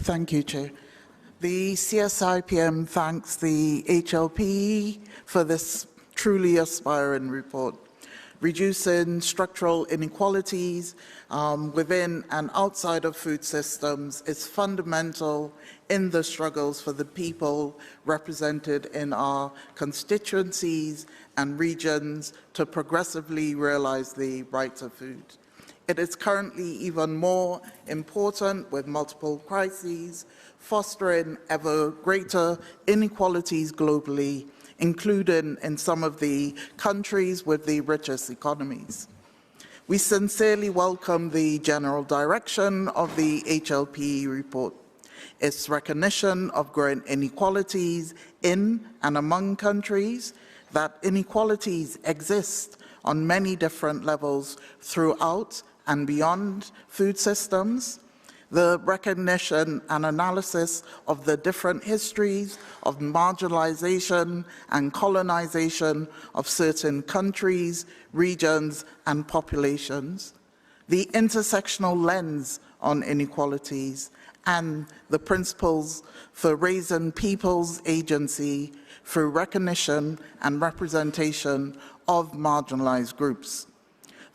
Thank you, Chair. The CSIPM thanks the HLPE for this truly aspiring report. Reducing structural inequalities within and outside of food systems is fundamental in the struggles for the people represented in our constituencies and regions to progressively realize the right to food. It is currently even more important with multiple crises, fostering ever greater inequalities globally, including in some of the countries with the richest economies. We sincerely welcome the general direction of the HLPE report. Its recognition of growing inequalities in and among countries, that inequalities exist on many different levels throughout and beyond food systems, the recognition and analysis of the different histories of marginalization and colonization of certain countries, regions, and populations, the intersectional lens on inequalities, and the principles for raising people's agency through recognition and representation of marginalized groups.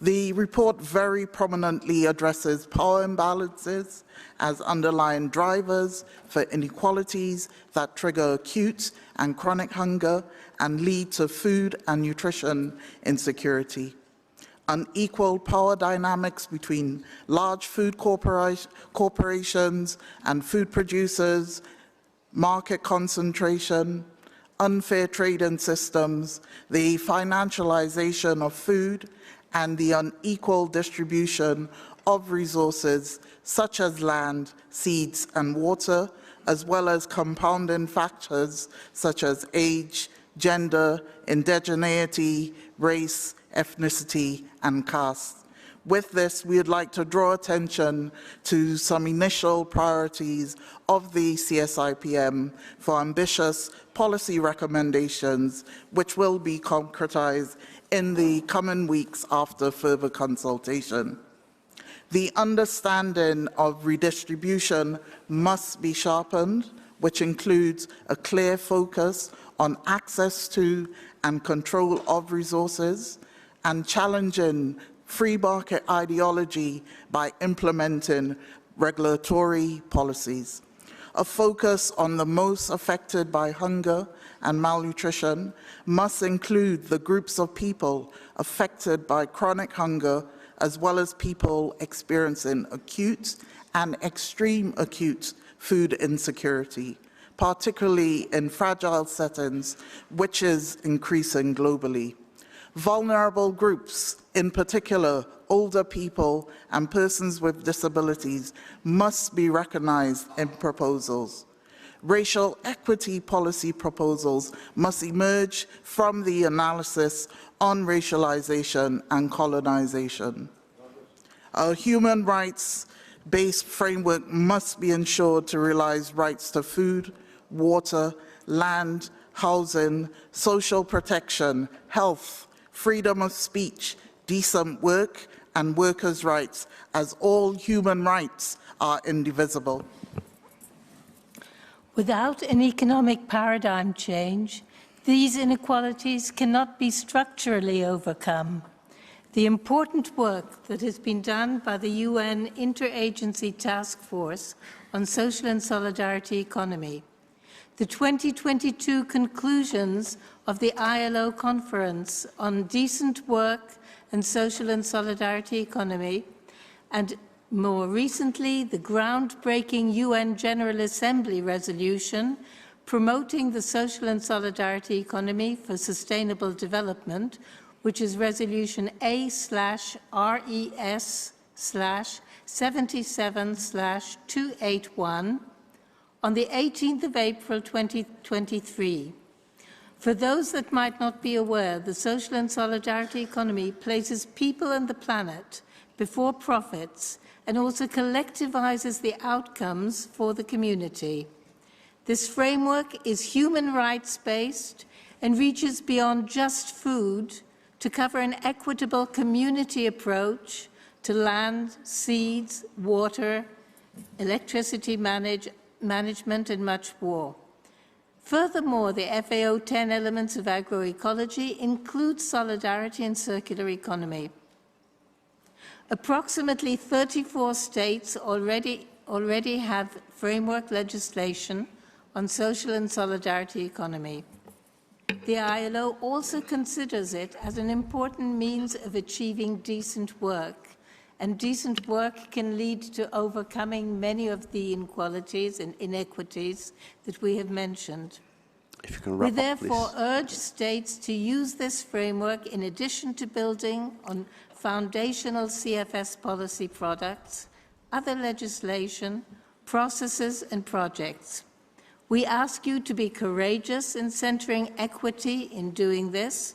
The report very prominently addresses power imbalances as underlying drivers for inequalities that trigger acute and chronic hunger and lead to food and nutrition insecurity. Unequal power dynamics between large food corporations and food producers, market concentration, unfair trading systems, the financialization of food, and the unequal distribution of resources such as land, seeds, and water, as well as compounding factors such as age, gender, indigeneity, race, ethnicity, and caste. With this, we would like to draw attention to some initial priorities of the CSIPM for ambitious policy recommendations, which will be concretized in the coming weeks after further consultation. The understanding of redistribution must be sharpened, which includes a clear focus on access to and control of resources, and challenging free market ideology by implementing regulatory policies. A focus on the most affected by hunger and malnutrition must include the groups of people affected by chronic hunger, as well as people experiencing acute and extreme acute food insecurity, particularly in fragile settings, which is increasing globally. Vulnerable groups, in particular older people and persons with disabilities, must be recognized in proposals. Racial equity policy proposals must emerge from the analysis on racialization and colonization. A human rights-based framework must be ensured to realize rights to food, water, land, housing, social protection, health, freedom of speech, decent work, and workers' rights, as all human rights are indivisible. Without an economic paradigm change, these inequalities cannot be structurally overcome. The important work that has been done by the UN Interagency Task Force on Social and Solidarity Economy, the 2022 conclusions of the ILO Conference on Decent Work and Social and Solidarity Economy, and more recently, the groundbreaking UN General Assembly resolution promoting the social and solidarity economy for sustainable development, which is resolution A/RES/77/281 on the 18th of April 2023. For those that might not be aware, the social and solidarity economy places people and the planet before profits and also collectivizes the outcomes for the community. This framework is human rights-based and reaches beyond just food to cover an equitable community approach to land, seeds, water, electricity management, and much more. Furthermore, the FAO 10 elements of agroecology include solidarity and circular economy. Approximately 34 states already have framework legislation on social and solidarity economy. The ILO also considers it as an important means of achieving decent work, and decent work can lead to overcoming many of the inequalities and inequities that we have mentioned. If you can wrap We therefore up, urge states to use this framework in addition to building on foundational CFS policy products, other legislation, processes, and projects. We ask you to be courageous in centering equity in doing this,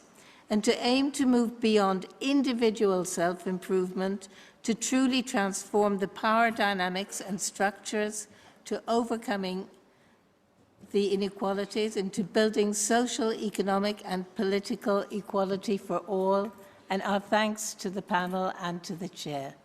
and to aim to move beyond individual self-improvement to truly transform the power dynamics and structures to overcoming the inequalities into building social, economic, and political equality for all. And our thanks to the panel and to the chair.